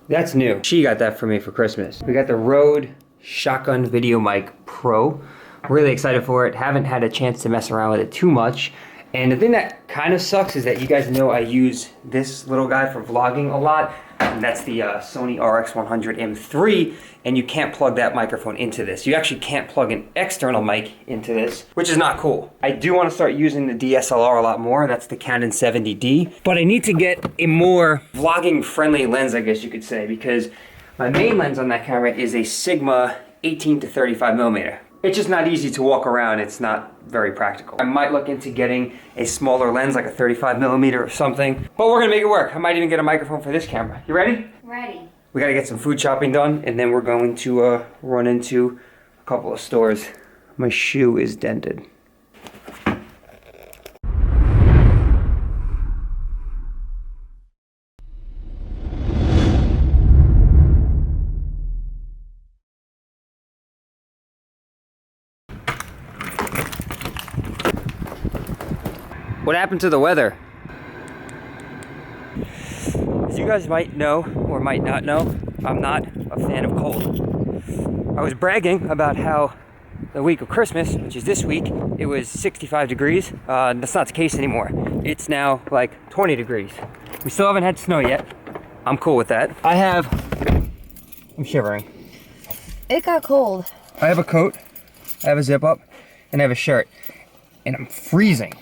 That's new. She got that for me for Christmas. We got the Rode Shotgun Video Mic Pro. Really excited for it. Haven't had a chance to mess around with it too much. And the thing that kind of sucks is that you guys know I use this little guy for vlogging a lot. And that's the Sony RX100 M3. And you can't plug that microphone into this. You actually can't plug an external mic into this, which is not cool. I do want to start using the DSLR a lot more. That's the Canon 70D. But I need to get a more vlogging friendly lens, I guess you could say, because my main lens on that camera is a Sigma 18 to 35 millimeter. It's just not easy to walk around. It's not very practical. I might look into getting a smaller lens, like a 35 millimeter or something, but we're gonna make it work. I might even get a microphone for this camera. You ready? Ready. We gotta get some food shopping done, and then we're going to run into a couple of stores. My shoe is dented. What happened to the weather? As you guys might know or might not know, I'm not a fan of cold. I was bragging about how the week of Christmas, which is this week, it was 65 degrees. That's not the case anymore. It's now like 20 degrees. We still haven't had snow yet. I'm cool with that. I'm shivering. It got cold. I have a coat, I have a zip up, and I have a shirt. And I'm freezing.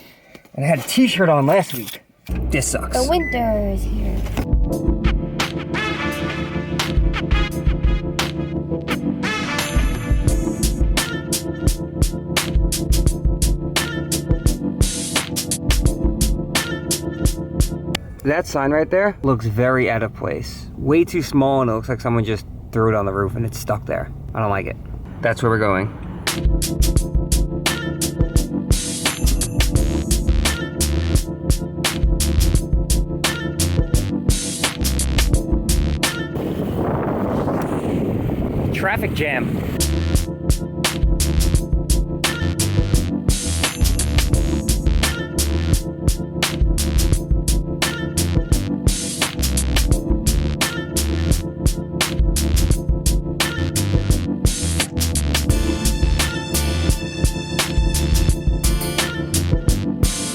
And I had a t-shirt on last week. This sucks. The winter is here. That sign right there looks very out of place. Way too small, and it looks like someone just threw it on the roof and it's stuck there. I don't like it. That's where we're going. Traffic jam.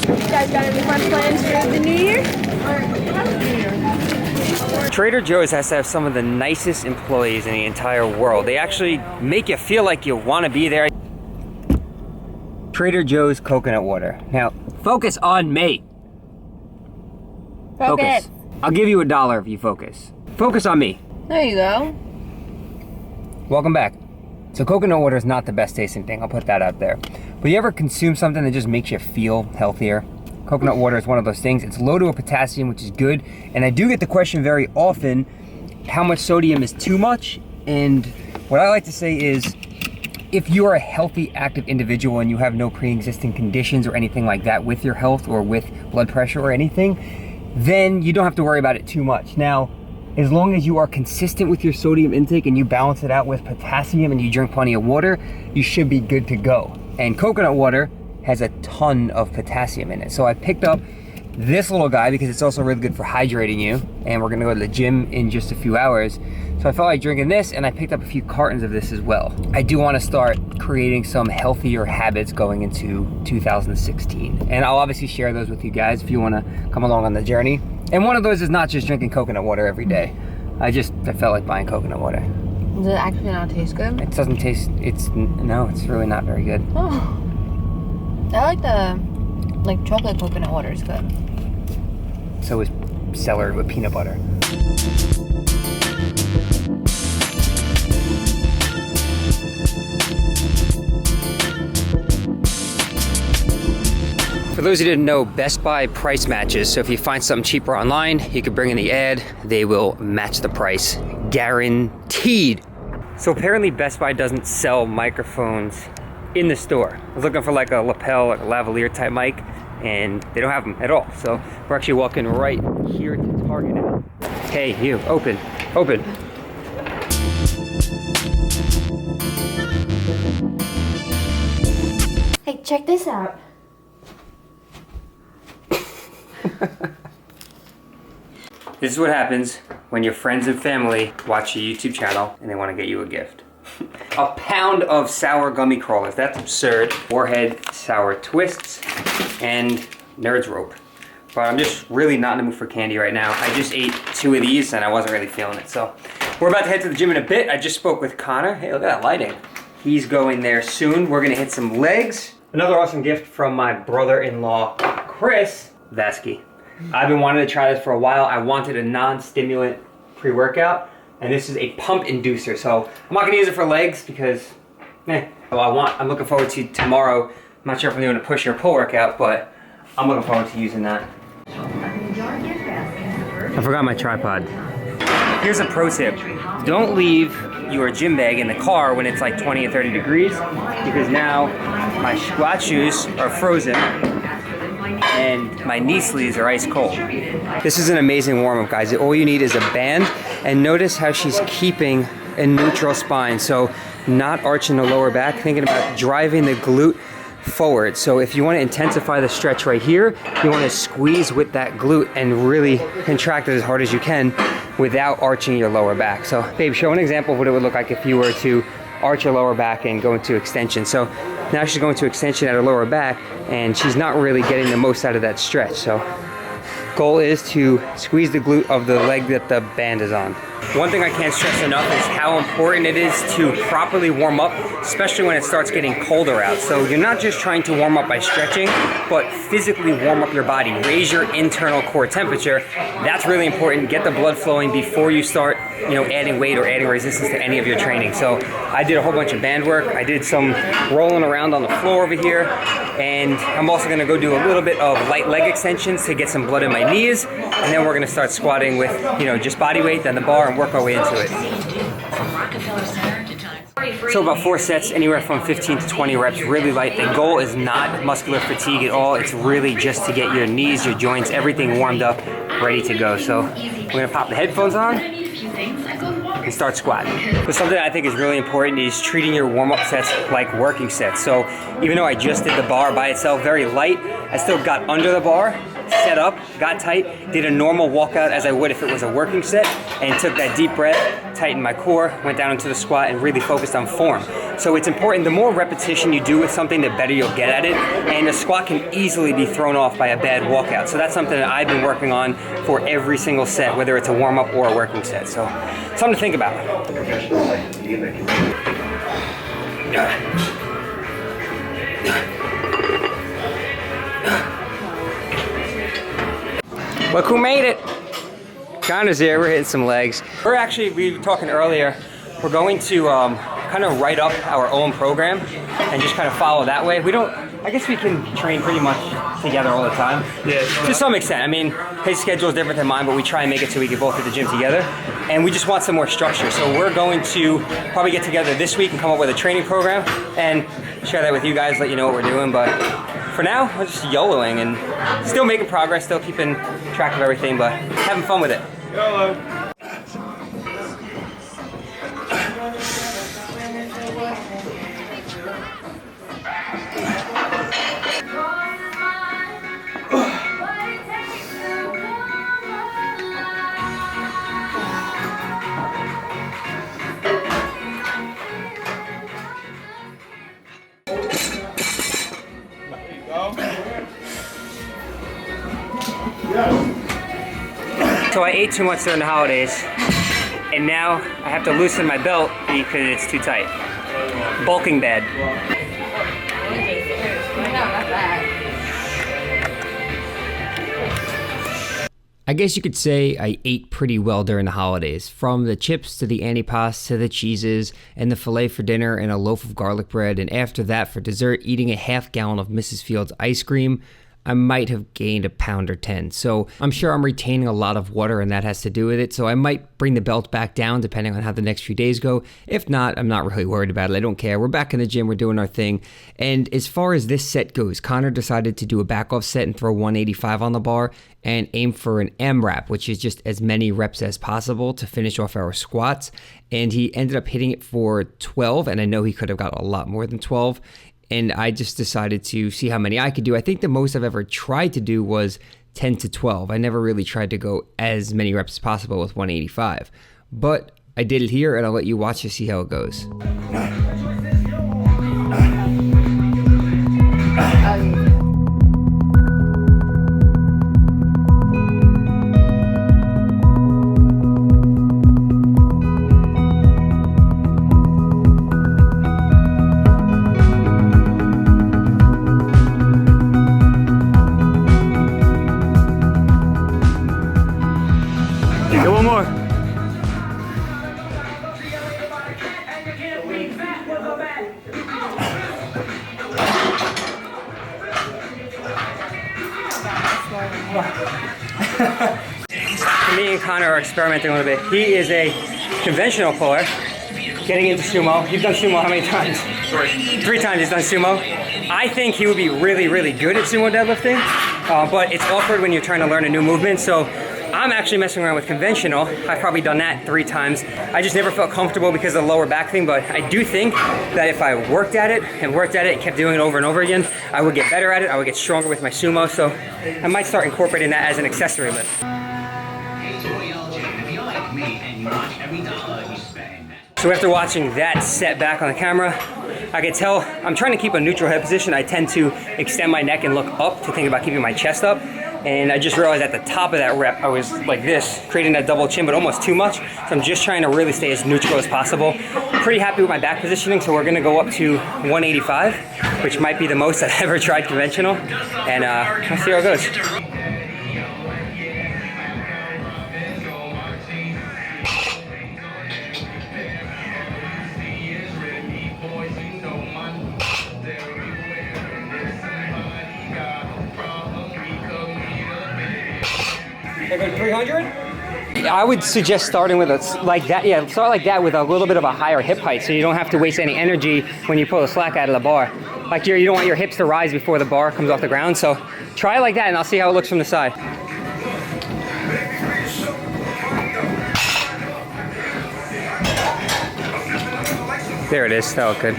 You guys got any fun plans for the new year? Trader Joe's has to have some of the nicest employees in the entire world. They actually make you feel like you want to be there. Trader Joe's coconut water. Now, focus on me. Focus. I'll give you $1 if you focus. Focus on me. There you go. Welcome back. So coconut water is not the best tasting thing. I'll put that out there. But you ever consume something that just makes you feel healthier? Coconut water is one of those things. It's low to potassium, which is good. And I do get the question very often, how much sodium is too much? And what I like to say is, if you're a healthy, active individual and you have no pre-existing conditions or anything like that with your health or with blood pressure or anything, then you don't have to worry about it too much. Now, as long as you are consistent with your sodium intake and you balance it out with potassium and you drink plenty of water, you should be good to go. And coconut water has a ton of potassium in it. So I picked up this little guy because it's also really good for hydrating you. And we're gonna go to the gym in just a few hours. So I felt like drinking this, and I picked up a few cartons of this as well. I do wanna start creating some healthier habits going into 2016. And I'll obviously share those with you guys if you wanna come along on the journey. And one of those is not just drinking coconut water every day. I felt like buying coconut water. Does it actually not taste good? It doesn't taste, no, it's really not very good. Oh. I like the chocolate coconut water is good. So is celery with peanut butter. For those who didn't know, Best Buy price matches. So if you find something cheaper online, you can bring in the ad, they will match the price, guaranteed. So apparently Best Buy doesn't sell microphones in the store. I was looking for like a lapel, like a lavalier type mic, and they don't have them at all. So we're actually walking right here to Target now. Hey, you, open. Hey, check this out. This is what happens when your friends and family watch your YouTube channel and they want to get you a gift. A pound of sour gummy crawlers. That's absurd. Warhead sour twists and Nerds rope. But I'm just really not in the mood for candy right now. I just ate 2 of these and I wasn't really feeling it. So we're about to head to the gym in a bit. I just spoke with Connor. Hey, look at that lighting. He's going there soon. We're gonna hit some legs. Another awesome gift from my brother-in-law, Chris Vasky. I've been wanting to try this for a while. I wanted a non-stimulant pre-workout, and this is a pump inducer. So I'm not gonna use it for legs because, I'm looking forward to tomorrow. I'm not sure if I'm doing a push or pull workout, but I'm looking forward to using that. I forgot my tripod. Here's a pro tip. Don't leave your gym bag in the car when it's like 20 or 30 degrees, because now my squat shoes are frozen and my knee sleeves are ice cold. This is an amazing warm-up, guys. All you need is a band, and notice how she's keeping a neutral spine. So not arching the lower back, thinking about driving the glute forward. So if you want to intensify the stretch right here, you want to squeeze with that glute and really contract it as hard as you can without arching your lower back. So babe, show an example of what it would look like if you were to arch your lower back and go into extension. So now she's going to extension at her lower back and she's not really getting the most out of that stretch. So goal is to squeeze the glute of the leg that the band is on. One thing I can't stress enough is how important it is to properly warm up, especially when it starts getting colder out. So you're not just trying to warm up by stretching, but physically warm up your body, raise your internal core temperature. That's really important. Get the blood flowing before you start, adding weight or adding resistance to any of your training. So I did a whole bunch of band work. I did some rolling around on the floor over here, and I'm also gonna go do a little bit of light leg extensions to get some blood in my knees, and then we're gonna start squatting with, just body weight, then the bar, and work our way into it. So about 4 sets, anywhere from 15 to 20 reps, really light. The goal is not muscular fatigue at all. It's really just to get your knees, your joints, everything warmed up, ready to go. So we're gonna pop the headphones on and start squatting. But something I think is really important is treating your warm-up sets like working sets. So even though I just did the bar by itself, very light, I still got under the bar, set up, got tight, did a normal walkout as I would if it was a working set, and took that deep breath, tightened my core, went down into the squat, and really focused on form. So it's important, the more repetition you do with something, the better you'll get at it, and the squat can easily be thrown off by a bad walkout. So that's something that I've been working on for every single set, whether it's a warm-up or a working set. So something to think about. Look who made it. Connor's here, we're hitting some legs. We were talking earlier, we're going to kind of write up our own program and just kind of follow that way. I guess we can train pretty much together all the time. Yeah. To some extent. I mean, his schedule is different than mine, but we try and make it so we can both hit the gym together. And we just want some more structure. So we're going to probably get together this week and come up with a training program and share that with you guys, let you know what we're doing. But for now, we're just YOLOing and still making progress, still keeping track of everything, but having fun with it. YOLO. So I ate too much during the holidays, and now I have to loosen my belt because it's too tight. Bulking bad. I guess you could say I ate pretty well during the holidays, from the chips to the antipasto to the cheeses and the filet for dinner and a loaf of garlic bread, and after that for dessert eating a half gallon of Mrs. Fields ice cream. I might have gained a pound or 10. So I'm sure I'm retaining a lot of water and that has to do with it. So I might bring the belt back down depending on how the next few days go. If not, I'm not really worried about it. I don't care. We're back in the gym. We're doing our thing. And as far as this set goes, Connor decided to do a back off set and throw 185 on the bar and aim for an M-RAP, which is just as many reps as possible to finish off our squats. And he ended up hitting it for 12. And I know he could have got a lot more than 12. And I just decided to see how many I could do. I think the most I've ever tried to do was 10 to 12. I never really tried to go as many reps as possible with 185. But I did it here, and I'll let you watch to see how it goes. Go one more. Me and Connor are experimenting a little bit. He is a conventional puller, getting into sumo. You've done sumo how many times? Three times he's done sumo. I think he would be really, really good at sumo deadlifting, but it's awkward when you're trying to learn a new movement. So I'm actually messing around with conventional. I've probably done that 3 times. I just never felt comfortable because of the lower back thing, but I do think that if I worked at it and kept doing it over and over again, I would get better at it. I would get stronger with my sumo. So I might start incorporating that as an accessory lift. So after watching that set back on the camera, I could tell I'm trying to keep a neutral head position. I tend to extend my neck and look up to think about keeping my chest up. And I just realized at the top of that rep, I was like this, creating that double chin, but almost too much. So I'm just trying to really stay as neutral as possible. Pretty happy with my back positioning, so we're gonna go up to 185, which might be the most I've ever tried conventional. And let's see how it goes. Like 300? I would suggest starting with like that. Yeah, start like that with a little bit of a higher hip height, so you don't have to waste any energy when you pull the slack out of the bar. Like you don't want your hips to rise before the bar comes off the ground. So try it like that, and I'll see how it looks from the side. There it is. That looked good.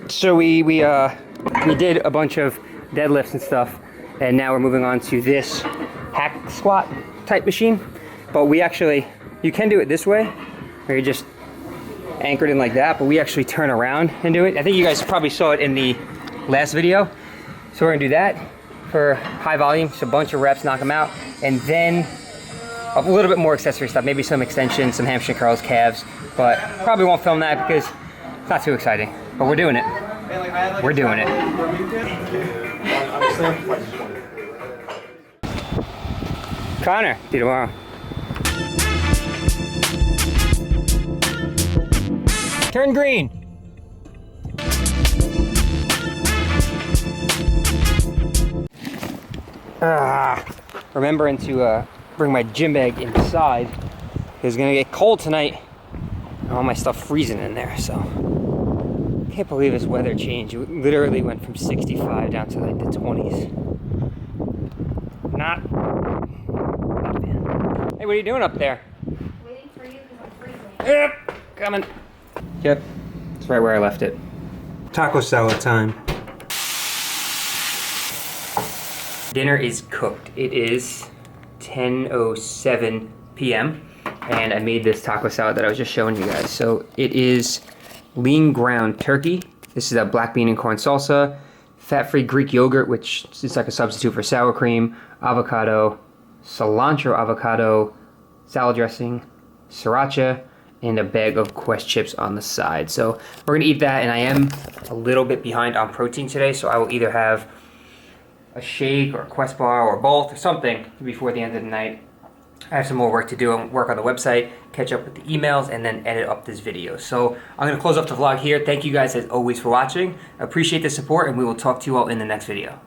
So we did a bunch of deadlifts and stuff, and now we're moving on to this hack squat type machine. But we actually, you can do it this way, where you're just anchored in like that, but we actually turn around and do it. I think you guys probably saw it in the last video. So we're gonna do that for high volume, just a bunch of reps, knock them out, and then a little bit more accessory stuff, maybe some extensions, some hamstring curls, calves, but probably won't film that because it's not too exciting, but we're doing it. We're doing it. Connor, see you tomorrow. Turn green. Remembering to bring my gym bag inside. It's gonna get cold tonight. All my stuff freezing in there, so. Can't believe this weather change. It literally went from 65 down to like the 20s. Not bad. Hey, what are you doing up there? Waiting for you because I'm freezing. Yep, coming. Yep, it's right where I left it. Taco salad time. Dinner is cooked. It is 10:07 p.m. and I made this taco salad that I was just showing you guys. So it is lean ground turkey. This is a black bean and corn salsa, fat-free Greek yogurt, which is like a substitute for sour cream, avocado, cilantro avocado, salad dressing, sriracha, and a bag of Quest chips on the side. So we're gonna eat that, and I am a little bit behind on protein today, so I will either have a shake or a Quest bar or both or something before the end of the night. I have some more work to do and work on the website, catch up with the emails, and then edit up this video. So I'm gonna close off the vlog here. Thank you guys as always for watching. I appreciate the support, and we will talk to you all in the next video.